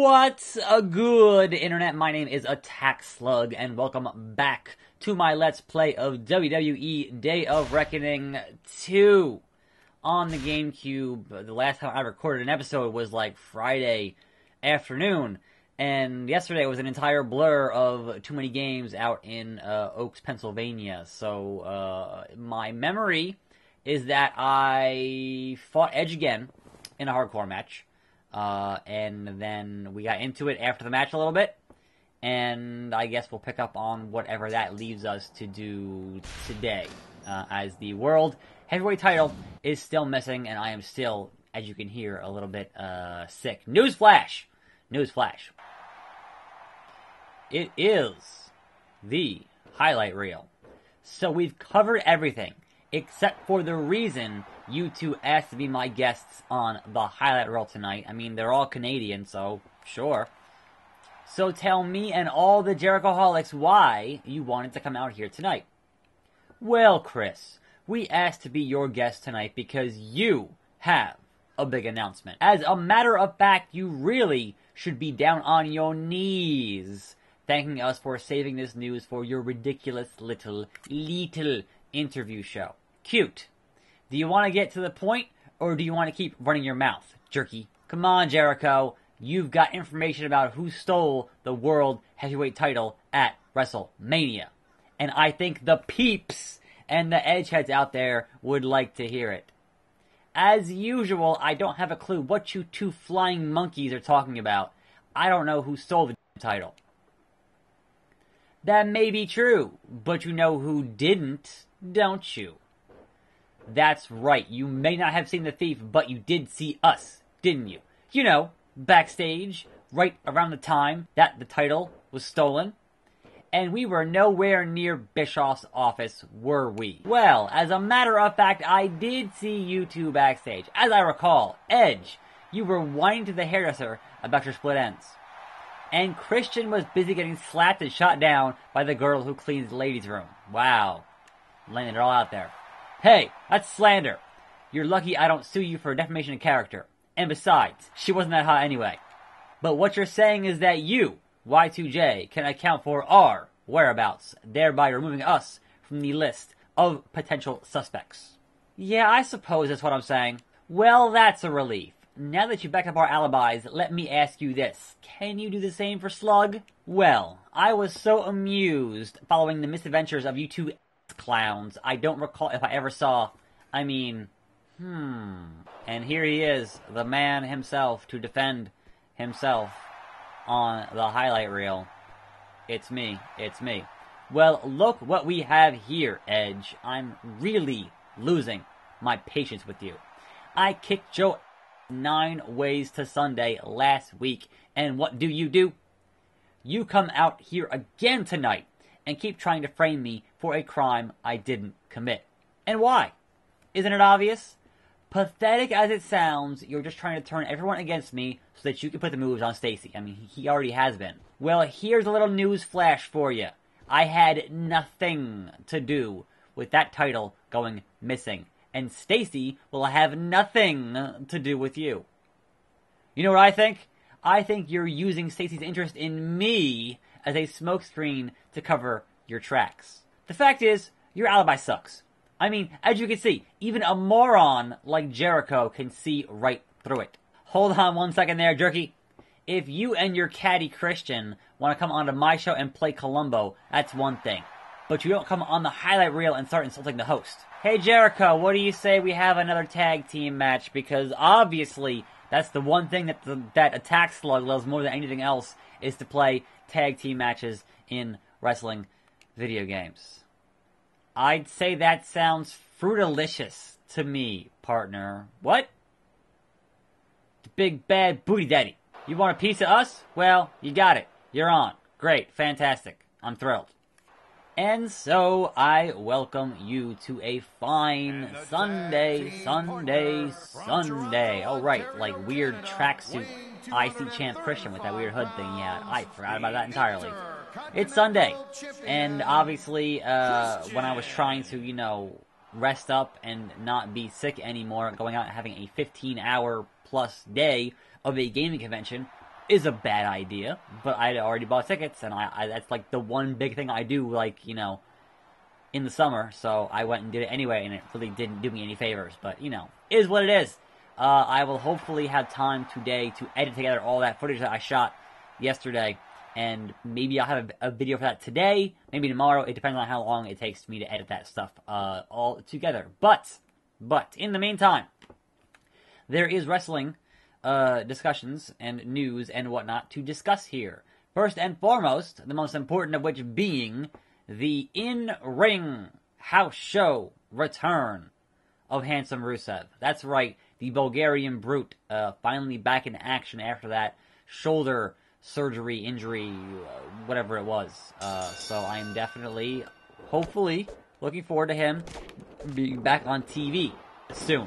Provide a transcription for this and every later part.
What's a good internet? My name is attackslug, and welcome back to my Let's Play of WWE Day of Reckoning 2 on the GameCube. The last time I recorded an episode was like Friday afternoon, and yesterday was an entire blur of too many games out in Oaks, Pennsylvania. So my memory is that I fought Edge again in a hardcore match. And then we got into it after the match a little bit, and I guess we'll pick up on whatever that leaves us to do today, as the World Heavyweight title is still missing, and I am still, as you can hear, a little bit, sick. Newsflash! Newsflash. It is the highlight reel. So we've covered everything, except for the reason you two asked to be my guests on the highlight reel tonight. I mean, they're all Canadian, so sure. So tell me and all the Jerichoholics why you wanted to come out here tonight. Well, Chris, we asked to be your guest tonight because you have a big announcement. As a matter of fact, you really should be down on your knees thanking us for saving this news for your ridiculous little interview show. Cute. Do you want to get to the point, or do you want to keep running your mouth, jerky? Come on, Jericho. You've got information about who stole the World Heavyweight title at WrestleMania. And I think the peeps and the edgeheads out there would like to hear it. As usual, I don't have a clue what you two flying monkeys are talking about. I don't know who stole the title. That may be true, but you know who didn't, don't you? That's right, you may not have seen the thief, but you did see us, didn't you? You know, backstage, right around the time that the title was stolen. And we were nowhere near Bischoff's office, were we? Well, as a matter of fact, I did see you two backstage. As I recall, Edge, you were whining to the hairdresser about your split ends. And Christian was busy getting slapped and shot down by the girl who cleans the ladies' room. Wow. Laying it all out there. Hey, that's slander. You're lucky I don't sue you for defamation of character. And besides, she wasn't that hot anyway. But what you're saying is that you, Y2J, can account for our whereabouts, thereby removing us from the list of potential suspects. Yeah, I suppose that's what I'm saying. Well, that's a relief. Now that you backed up our alibis, let me ask you this. Can you do the same for Slug? Well, I was so amused following the misadventures of you two clowns. I don't recall if I ever saw, And here he is, the man himself, to defend himself on the highlight reel. It's me. Well, look what we have here, Edge. I'm really losing my patience with you. I kicked Joe 9 ways to Sunday last week, and what do? You come out here again tonight and keep trying to frame me for a crime I didn't commit. And why? Isn't it obvious? Pathetic as it sounds, you're just trying to turn everyone against me so that you can put the moves on Stacy. I mean, he already has been. Well, here's a little news flash for you. I had nothing to do with that title going missing. And Stacy will have nothing to do with you. You know what I think? I think you're using Stacy's interest in me as a smokescreen to cover your tracks. The fact is, your alibi sucks. I mean, as you can see, even a moron like Jericho can see right through it. Hold on one second there, jerky. If you and your caddy Christian want to come onto my show and play Columbo, that's one thing. But you don't come on the highlight reel and start insulting the host. Hey Jericho, what do you say we have another tag team match? Because obviously, that's the one thing that Attack Slug loves more than anything else, is to play tag team matches in wrestling video games. I'd say that sounds fruitalicious to me, partner. What? The big bad booty daddy. You want a piece of us? Well, you got it. You're on. Great. Fantastic. I'm thrilled. And so I welcome you to a fine Sunday. Oh, right, like weird tracksuit IC Champ Christian with that weird hood thing he had. I forgot about that entirely. It's Sunday, and obviously, when I was trying to, rest up and not be sick anymore, going out and having a 15-hour plus day of a gaming convention, is a bad idea, but I already bought tickets, and I that's like the one big thing I do, like, you know, in the summer, so I went and did it anyway, and it really didn't do me any favors, but, you know, is what it is. I will hopefully have time today to edit together all that footage that I shot yesterday, and maybe I'll have a video for that today, maybe tomorrow. It depends on how long it takes me to edit that stuff all together. But, in the meantime, there is wrestling discussions and news and whatnot to discuss here. First and foremost, the most important of which being the in-ring house show return of Handsome Rusev. That's right, the Bulgarian Brute finally back in action after that shoulder surgery, injury, whatever it was. So I am definitely, hopefully, looking forward to him being back on TV soon.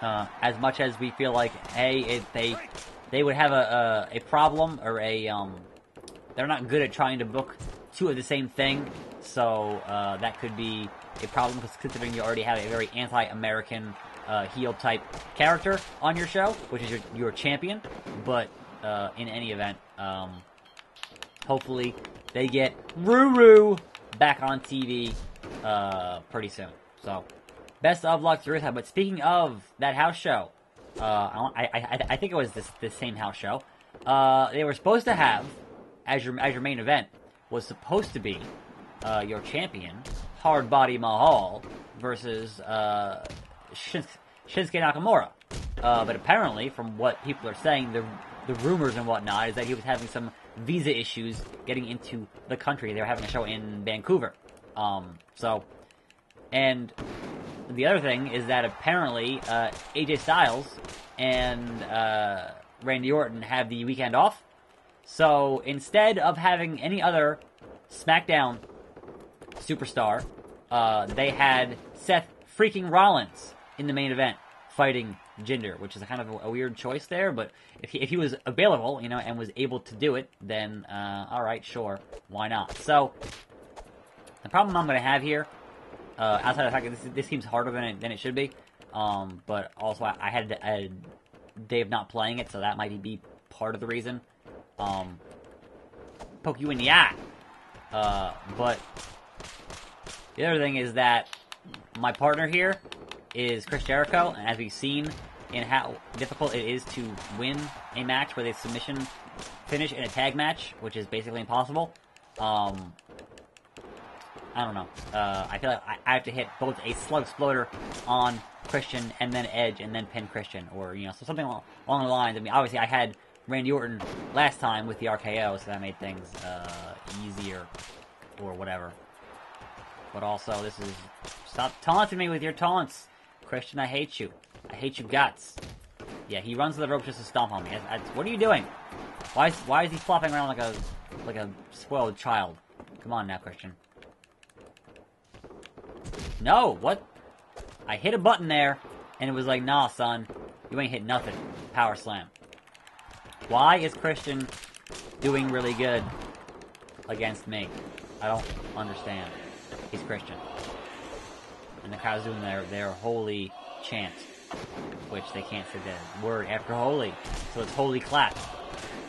As much as we feel like, hey, if they would have a problem, or they're not good at trying to book two of the same thing, so that could be a problem, considering you already have a very anti-American heel type character on your show, which is your champion. But in any event, hopefully they get Ruru back on TV pretty soon. So, best of luck to Rusev. But speaking of that house show, I think it was this same house show. They were supposed to have, as your main event, was supposed to be your champion, Hardbody Mahal, versus Shinsuke Nakamura. But apparently, from what people are saying, the rumors and whatnot is that he was having some visa issues getting into the country. They were having a show in Vancouver. And the other thing is that apparently AJ Styles and Randy Orton have the weekend off. So instead of having any other SmackDown superstar, they had Seth freaking Rollins in the main event fighting Jinder, which is a kind of a weird choice there. But if he was available, you know, and was able to do it, then all right, sure, why not? So the problem I'm going to have here, outside of the fact that this seems harder than it should be, but also I had a day of not playing it, so that might be part of the reason. Poke you in the eye. But the other thing is that my partner here is Chris Jericho, and as we've seen in how difficult it is to win a match with a submission finish in a tag match, which is basically impossible, I don't know. I feel like I have to hit both a slug exploder on Christian and then Edge and then pin Christian, or, you know, so something along the lines. I mean, obviously I had Randy Orton last time with the RKO, so that made things easier, or whatever. But also, this is... Stop taunting me with your taunts! Christian, I hate you. I hate you guts. Yeah, he runs to the rope just to stomp on me. What are you doing? Why is he flopping around like a spoiled child? Come on now, Christian. No, what? I hit a button there, and it was like, nah, son. You ain't hit nothing. Power slam. Why is Christian doing really good against me? I don't understand. He's Christian. And the crowd's doing their holy chant, which they can't say the word after holy. So it's holy clap.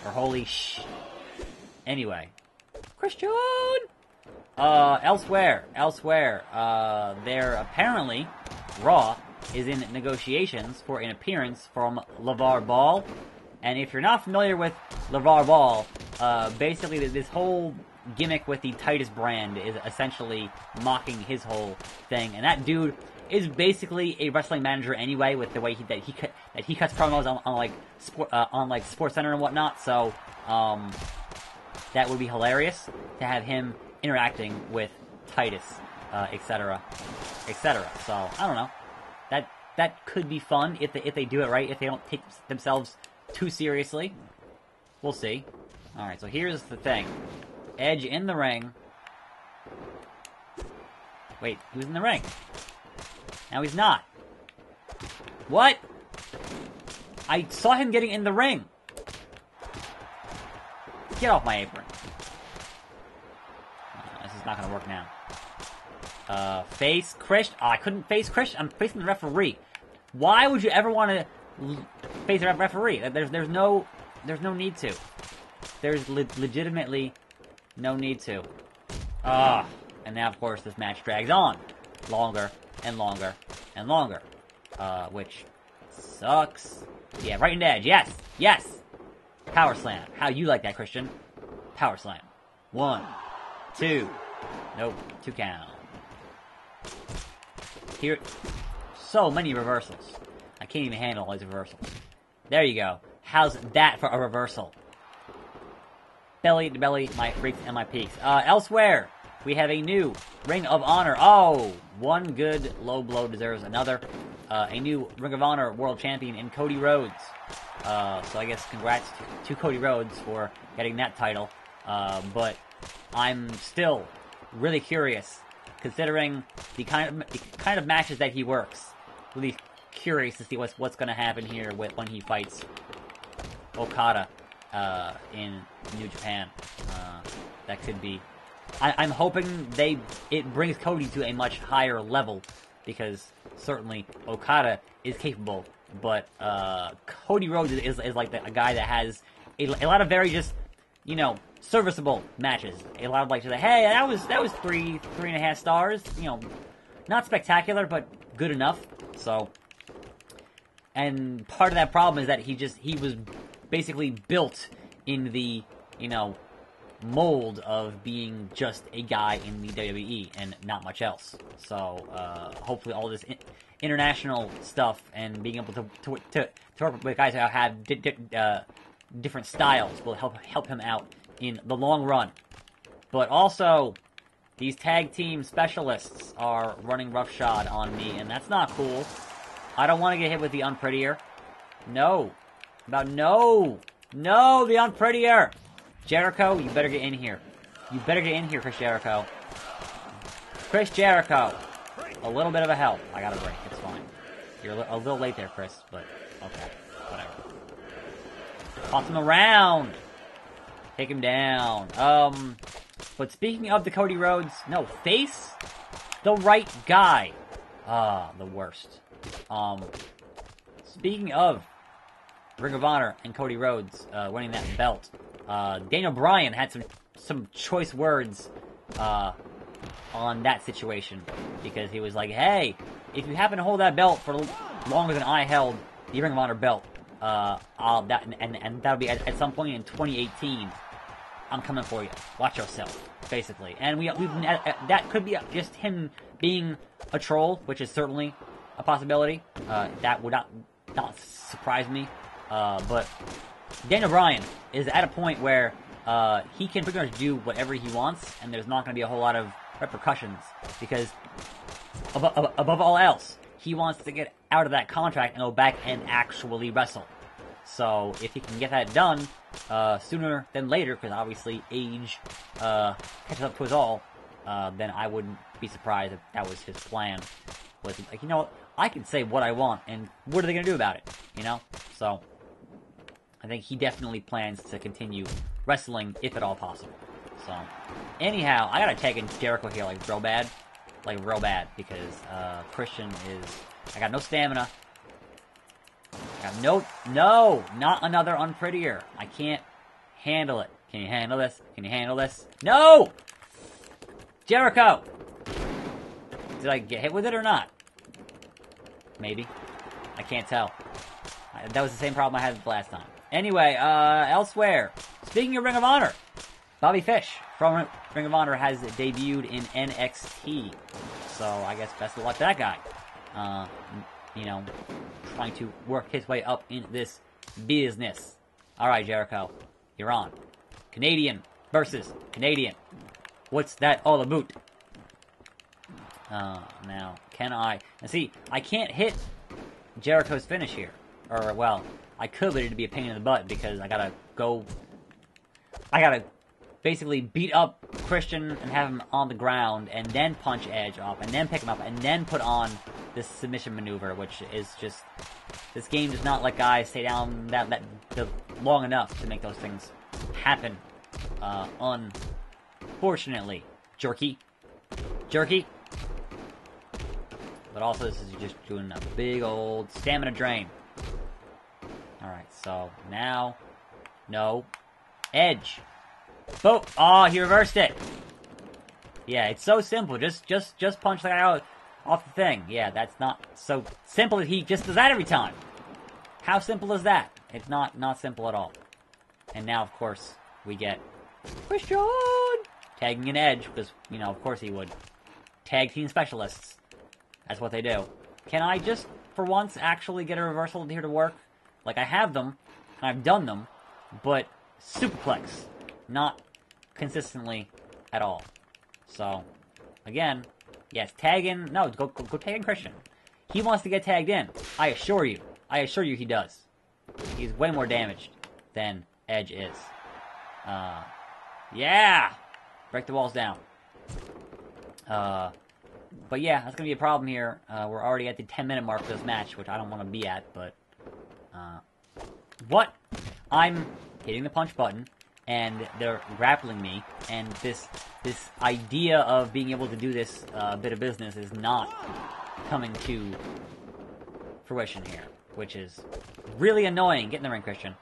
Or holy shh. Anyway. Christian! Elsewhere, there apparently, Raw is in negotiations for an appearance from LeVar Ball. And if you're not familiar with LeVar Ball, basically this whole gimmick with the Titus brand is essentially mocking his whole thing. And that dude is basically a wrestling manager anyway, with the way he cuts promos on like SportsCenter and whatnot. So that would be hilarious to have him interacting with Titus, etc., etc. So I don't know. That could be fun if they do it right. If they don't take themselves too seriously, we'll see. All right. So here's the thing: Edge in the ring. Wait, he was in the ring. Now he's not. What? I saw him getting in the ring. Get off my apron. This is not going to work now. Face Christian. Oh, I couldn't face Christian. I'm facing the referee. Why would you ever want to face a referee? There's no There's no need to. There's legitimately no need to. And now, of course, this match drags on. Longer, and longer, and longer. Which sucks. Yeah, right in the edge. Yes! Yes! Power slam. How you like that, Christian? Power slam. 1, 2. Nope. 2 count. Here. So many reversals. I can't even handle all these reversals. There you go. How's that for a reversal? Belly to belly, my freaks and my peaks. Elsewhere, we have a new Ring of Honor. Oh, one good low blow deserves another. A new Ring of Honor World Champion in Cody Rhodes. So I guess congrats to Cody Rhodes for getting that title. But I'm still really curious, considering the kind of matches that he works. Really curious to see what's going to happen here when he fights Okada in New Japan. That could be. I'm hoping it brings Cody to a much higher level, because certainly Okada is capable, but Cody Rhodes is like a guy that has a lot of very just, serviceable matches. A lot of like, hey, that was 3.5 stars. Not spectacular, but good enough. So, and part of that problem is that he was basically built in the, mold of being just a guy in the WWE and not much else. So, hopefully all this international stuff and being able to work with guys that have different styles will help him out in the long run. But also, these tag team specialists are running roughshod on me, and that's not cool. I don't want to get hit with the unprettier. No. No, the unprettier. Jericho, you better get in here. You better get in here, Chris Jericho. Chris Jericho. A little bit of a help. I got a break. It's fine. You're a little late there, Chris, but okay. Whatever. Toss him around. Take him down. But speaking of the Cody Rhodes, no, face the right guy. The worst. Speaking of Ring of Honor and Cody Rhodes winning that belt, Daniel Bryan had some choice words on that situation, because he was like, hey, if you happen to hold that belt for longer than I held the Ring of Honor belt, that'll be at some point in 2018. I'm coming for you. Watch yourself, basically. And that could be just him being a troll, which is certainly a possibility. That would not surprise me. But Daniel Bryan is at a point where he can pretty much do whatever he wants, and there's not going to be a whole lot of repercussions, because above all else, he wants to get out of that contract and go back and actually wrestle. So if he can get that done sooner than later, because obviously age catches up to us all, then I wouldn't be surprised if that was his plan. Was like, I can say what I want, and what are they going to do about it? So I think he definitely plans to continue wrestling, if at all possible. So, anyhow, I gotta tag in Jericho here, real bad, because Christian is. I got no stamina. I got not another unprettier. I can't handle it. Can you handle this? Can you handle this? No! Jericho! Did I get hit with it or not? Maybe. I can't tell. That was the same problem I had last time. Anyway, elsewhere. Speaking of Ring of Honor, Bobby Fish from Ring of Honor has debuted in NXT. So I guess best of luck to that guy. Trying to work his way up in this business. Alright, Jericho. You're on. Canadian versus Canadian. What's that all about? Now, can I... Now see, I can't hit Jericho's finish here. Or, well, I could, but it'd be a pain in the butt, because I gotta basically beat up Christian and have him on the ground, and then punch Edge off, and then pick him up, and then put on this submission maneuver, which is just... This game does not let guys stay down that long enough to make those things happen. Unfortunately. Jerky. But also, this is just doing a big old stamina drain. Alright, so now No. Edge. Boom. Oh, he reversed it. Yeah, it's so simple. Just punch the guy out off the thing. Yeah, that's not so simple. He just does that every time. How simple is that? It's not simple at all. And now, of course, we get Christian tagging an Edge, because, you know, of course he would. Tag team specialists. That's what they do. Can I just, for once, actually get a reversal here to work? Like, I have them, and I've done them, but superplex. Not consistently at all. So, again, yes, tag in. No, go tag in Christian. He wants to get tagged in. I assure you he does. He's way more damaged than Edge is. Yeah! Break the walls down. But yeah, that's gonna be a problem here. We're already at the 10-minute mark for this match, which I don't want to be at, but... What? I'm hitting the punch button, and they're grappling me, and this idea of being able to do this bit of business is not coming to fruition here, which is really annoying. Get in the ring, Christian.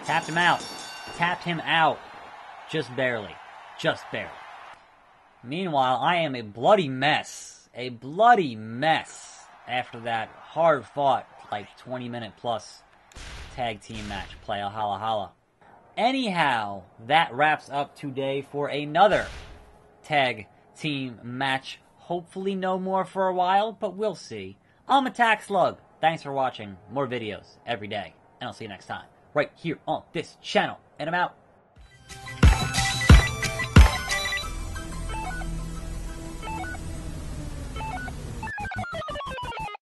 Tapped him out. Tapped him out. Just barely. Just barely. Meanwhile, I am a bloody mess. A bloody mess after that hard-fought, like, 20-minute plus tag team match play. Holla holla. Anyhow, that wraps up today for another tag team match. Hopefully no more for a while, but we'll see. I'm attackslug. Thanks for watching. More videos every day. And I'll see you next time. Right here on this channel. And I'm out.